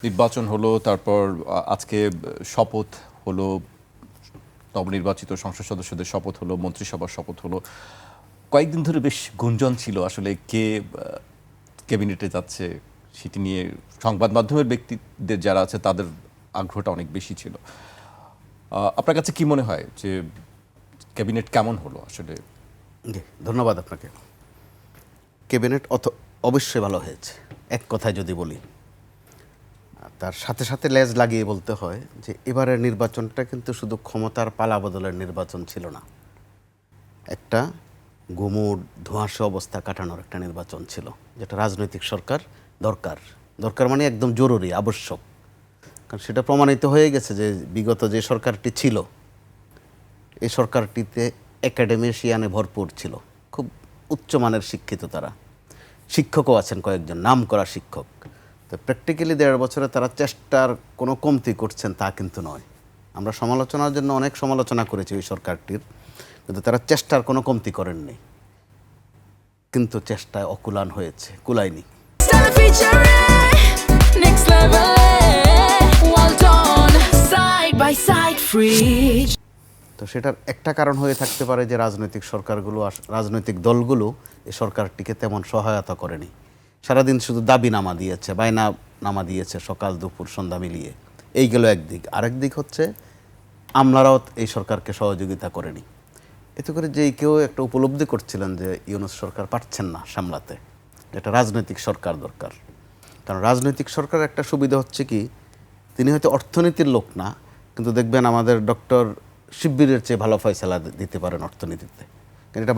নির্বাচন হলো, তারপর আজকে শপথ হলো, নবনির্বাচিত সংসদ সদস্যদের শপথ হলো, মন্ত্রিসভার শপথ হলো। কয়েকদিন ধরে বেশ গুঞ্জন ছিল আসলে কে ক্যাবিনেটে যাচ্ছে সেটি নিয়ে। সংবাদ মাধ্যমের ব্যক্তিদের যারা আছে তাদের আগ্রহটা অনেক বেশি ছিল। আপনার কাছে কি মনে হয় যে ক্যাবিনেট কেমন হলো আসলে? জি, ধন্যবাদ আপনাকে। ক্যাবিনেট অবশ্যই ভালো হয়েছে, এক কথায় যদি বলি। তার সাথে সাথে লেজ লাগিয়ে বলতে হয় যে এবারের নির্বাচনটা কিন্তু শুধু ক্ষমতার পালা বদলের নির্বাচন ছিল না, একটা গুমুট ধোঁয়াশা অবস্থা কাটানোর একটা নির্বাচন ছিল, যেটা রাজনৈতিক সরকার দরকার মানে একদম জরুরি, আবশ্যক। কারণ সেটা প্রমাণিত হয়ে গেছে যে বিগত যে সরকারটি ছিল, এই সরকারটিতে একাডেমিশিয়ানে ভরপুর ছিল, খুব উচ্চমানের শিক্ষিত তারা, শিক্ষকও আছেন কয়েকজন নাম করা শিক্ষক। তো প্র্যাকটিক্যালি 1.5 বছরে তারা চেষ্টার কোনো কমতি করছেন তা কিন্তু নয়। আমরা সমালোচনার জন্য অনেক সমালোচনা করেছি ওই সরকারটির, কিন্তু তারা চেষ্টার কোনো কমতি করেননি, কিন্তু চেষ্টায় অকুলান হয়েছে, কুলায়নি। তো সেটার একটা কারণ হয়ে থাকতে পারে যে রাজনৈতিক দলগুলো এই সরকারটিকে তেমন সহায়তা করেনি। সারাদিন শুধু দাবি নামা দিয়েছে, বায়না নামা দিয়েছে, সকাল দুপুর সন্ধ্যা মিলিয়ে। এই গেল একদিক। আরেক দিক হচ্ছে আমলারাও এই সরকারকে সহযোগিতা করেনি। এতে করে যে কেউ একটা উপলব্ধি করছিলেন যে ইউনূস সরকার পারছেন না সামলাতে, এটা রাজনৈতিক সরকার দরকার। কারণ রাজনৈতিক সরকার একটা সুবিধা হচ্ছে কি, তিনি হয়তো অর্থনীতির লোক না, কিন্তু দেখবেন আমাদের ডক্টর শিব্বিরের চেয়ে ভালো ফয়সালা দিতে পারেন অর্থনীতিতে। কিন্তু এটা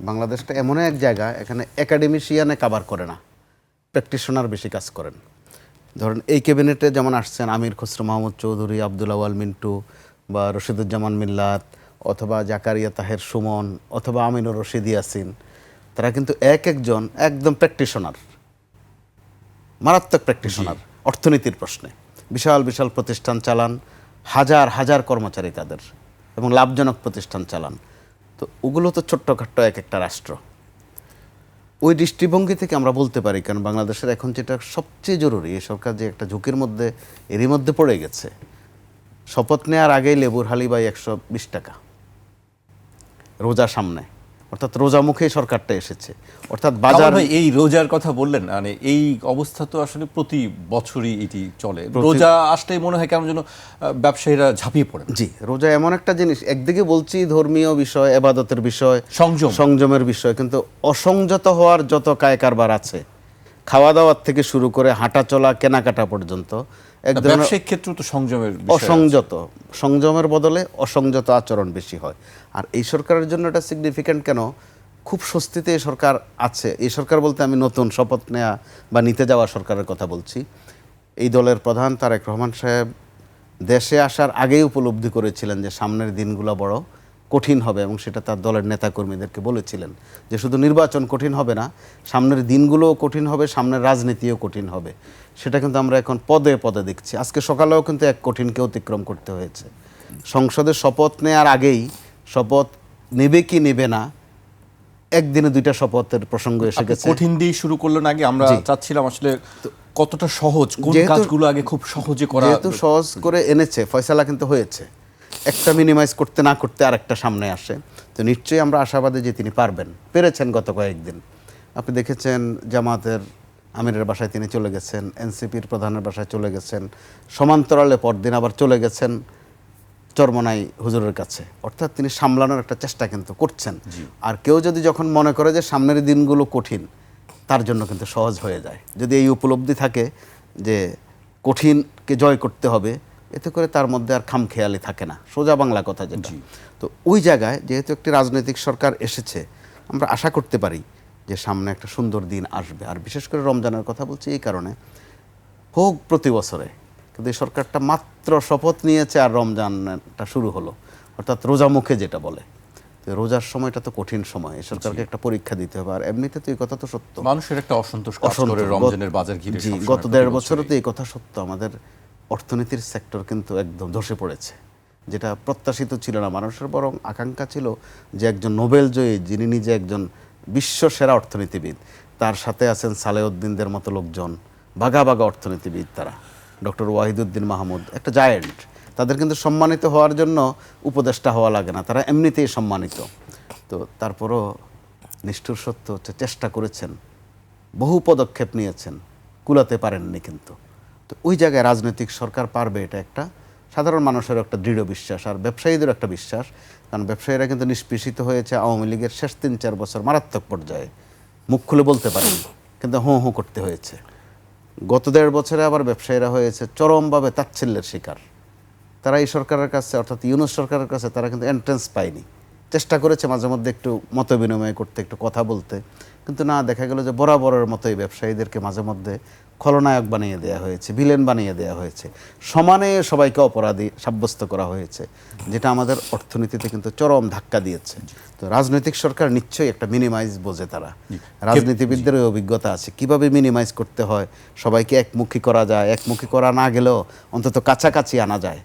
বাংলাদেশটা এমন এক জায়গা, এখানে একাডেমিশিয়ানে কাভার করে না, প্র্যাকটিশনার বেশি কাজ করেন। ধরেন এই ক্যাবিনেটে যেমন আসছেন আমির খসরু মাহমুদ চৌধুরী, আব্দুল আওয়াল মিন্টু, বা রশিদুজ্জামান মিল্লাত, অথবা জাকারিয়া তাহের সুমন, অথবা আমিনুর রশিদ ইয়াসিন, তারা কিন্তু একজন একদম প্র্যাকটিশনার, মারাত্মক প্র্যাকটিশনার অর্থনীতির প্রশ্নে। বিশাল বিশাল প্রতিষ্ঠান চালান, হাজার হাজার কর্মচারী তাদের, এবং লাভজনক প্রতিষ্ঠান চালান। তো ওগুলো তো ছোট্টখাট্ট এক একটা রাষ্ট্র। ওই দৃষ্টিভঙ্গি থেকে আমরা বলতে পারি, কারণ বাংলাদেশের এখন যেটা সবচেয়ে জরুরি, এই সরকার যে একটা ঝুঁকির মধ্যে এরই মধ্যে পড়ে গেছে। শপথ নেওয়ার আগেই লেবুর হালিবাই 120 টাকা, রোজা সামনে, অর্থাৎ রোজা মুখে সরকারটা এসেছে। অর্থাৎ বাজার, এই রোজার কথা বললেন, মানে এই অবস্থা তো আসলে প্রতি বছরই এটি চলে। রোজা আসলেই মনে হয় কেমন যেন ব্যবসায়ীরা ঝাঁপিয়ে পড়েন। জি, রোজা এমন একটা জিনিস, একদিকে বলছি ধর্মীয় বিষয়, এবাদতের বিষয়, সংযমের বিষয়, কিন্তু অসংযত হওয়ার যত কায়কারবার আছে, খাওয়া দাওয়ার থেকে শুরু করে হাঁটা চলা কেনাকাটা পর্যন্ত, এক ধরনের ব্যবসায়িক ক্ষেত্রে তো সংযমের বদলে অসংযত আচরণ বেশি হয়। আর এই সরকারের জন্য এটা সিগনিফিক্যান্ট কেন, খুব স্বস্তিতে এই সরকার আছে। এই সরকার বলতে আমি নতুন শপথ নেওয়া বা নিতে যাওয়া সরকারের কথা বলছি। এই দলের প্রধান তারেক রহমান সাহেব দেশে আসার আগেই উপলব্ধি করেছিলেন যে সামনের দিনগুলো বড় কঠিন হবে, এবং সেটা তার দলের নেতাকর্মীদেরকে বলেছিলেন যে শুধু নির্বাচন কঠিন হবে না, সামনের দিনগুলোও কঠিন হবে, সামনের রাজনীতিও কঠিন হবে। সেটা কিন্তু আমরা এখন পদে পদে দেখছি। আজকে সকালেও কিন্তু এক কঠিনকে অতিক্রম করতে হয়েছে। সংসদে শপথ নেওয়ার আগেই, শপথ নেবে কি নেবে না, একদিনে 2টা শপথের প্রসঙ্গ এসে গেছে। কঠিন দিয়ে শুরু করলেন আগে, আমরা চাচ্ছিলাম আসলে কতটা সহজ, কোন কাজগুলো আগে খুব সহজে করা। যেহেতু সহজ করে এনেছে, ফয়সালা কিন্তু হয়েছে, একটা মিনিমাইজ করতে না করতে আরেকটা সামনে আসে। তো নিশ্চয়ই আমরা আশাবাদী যে তিনি পেরেছেন। গত কয়েকদিন আপনি দেখেছেন জামাতের আমিরের বাসায় তিনি চলে গেছেন, এনসিপির প্রধানের বাসায় চলে গেছেন, সমান্তরালে পরদিন আবার চলে গেছেন চরমনাই হুজুরের কাছে। অর্থাৎ তিনি সামলানোর একটা চেষ্টা কিন্তু করছেন। আর কেউ যদি যখন মনে করে যে সামনের দিনগুলো কঠিন, তার জন্য কিন্তু সহজ হয়ে যায়। যদি এই উপলব্ধি থাকে যে কঠিনকে জয় করতে হবে, এতে করে তার মধ্যে আর খামখেয়ালি থাকে না, সোজা বাংলা কথা যেটা। তো ওই জায়গায় যেহেতু একটি রাজনৈতিক সরকার এসেছে, আমরা আশা করতে পারি যে সামনে একটা সুন্দর দিন আসবে। আর বিশেষ করে রমজানের কথা বলছি এই কারণে, হোক প্রতি বছরে, কিন্তু এই সরকারটা মাত্র শপথ নিয়েছে আর রমজানটা শুরু হলো, অর্থাৎ রোজা মুখে যেটা বলে। তো রোজার সময়টা তো কঠিন সময়, এই সরকারকে একটা পরীক্ষা দিতে হবে। আর এমনিতে তো এই কথা তো সত্য, মানুষের একটা অসন্তোষ কাজ করে রমজানের বাজার ঘিরে। গত 1.5 বছরে তো এই কথা সত্য, আমাদের অর্থনীতির সেক্টর কিন্তু একদম ধসে পড়েছে, যেটা প্রত্যাশিত ছিল না মানুষের। বরং আকাঙ্ক্ষা ছিল যে একজন নোবেল জয়ী, যিনি নিজে একজন বিশ্ব সেরা অর্থনীতিবিদ, তার সাথে আছেন সালেউদ্দিনদের মতো লোকজন, বাঘা বাঘা অর্থনীতিবিদ তারা, ডক্টর ওয়াহিদুদ্দিন মাহমুদ একটা জায়েন্ট। তাদের কিন্তু সম্মানিত হওয়ার জন্য উপদেষ্টা হওয়া লাগে না, তারা এমনিতেই সম্মানিত। তো তারপরও নিষ্ঠুর সত্য হচ্ছে চেষ্টা করেছেন, বহু পদক্ষেপ নিয়েছেন, কুলাতে পারেননি। কিন্তু তো ওই জায়গায় রাজনৈতিক সরকার পারবে, এটা একটা সাধারণ মানুষের একটা দৃঢ় বিশ্বাস, আর ব্যবসায়ীদের একটা বিশ্বাস। কারণ ব্যবসায়ীরা কিন্তু নিষ্পেষিত হয়েছে আওয়ামী লীগের শেষ 3-4 বছর মারাত্মক পর্যায়ে, মুখ খুলে বলতে পারেন, কিন্তু হোঁ হোঁ করতে হয়েছে। গত 1.5 বছরে আবার ব্যবসায়ীরা হয়েছে চরমভাবে তাচ্ছিল্যের শিকার। তারা এই সরকারের কাছে, অর্থাৎ ইউনূস সরকারের কাছে তারা কিন্তু এন্ট্রেন্স পায়নি। চেষ্টা করেছে মাঝে মধ্যে একটু মত বিনিময় করতে, একটু কথা বলতে, কিন্তু না, দেখা গেল যে বরাবরের মতো এই ব্যবসায়ীদেরকে মাঝে মধ্যে খলনায়ক বানিয়ে দেওয়া হয়েছে, ভিলেন বানিয়ে দেওয়া হয়েছে, সমানে সবাইকে অপরাধী সাব্যস্ত করা হয়েছে, যেটা আমাদের অর্থনীতিতে কিন্তু চরম ধাক্কা দিয়েছে। তো রাজনৈতিক সরকার নিশ্চয়ই একটা মিনিমাইজ বোঝে, তারা রাজনীতিবিদদের ওই অভিজ্ঞতা আছে কিভাবে মিনিমাইজ করতে হয়, সবাইকে একমুখী করা যায়, একমুখী করা না গেলেও অন্তত কাছাকাছি আনা যায়।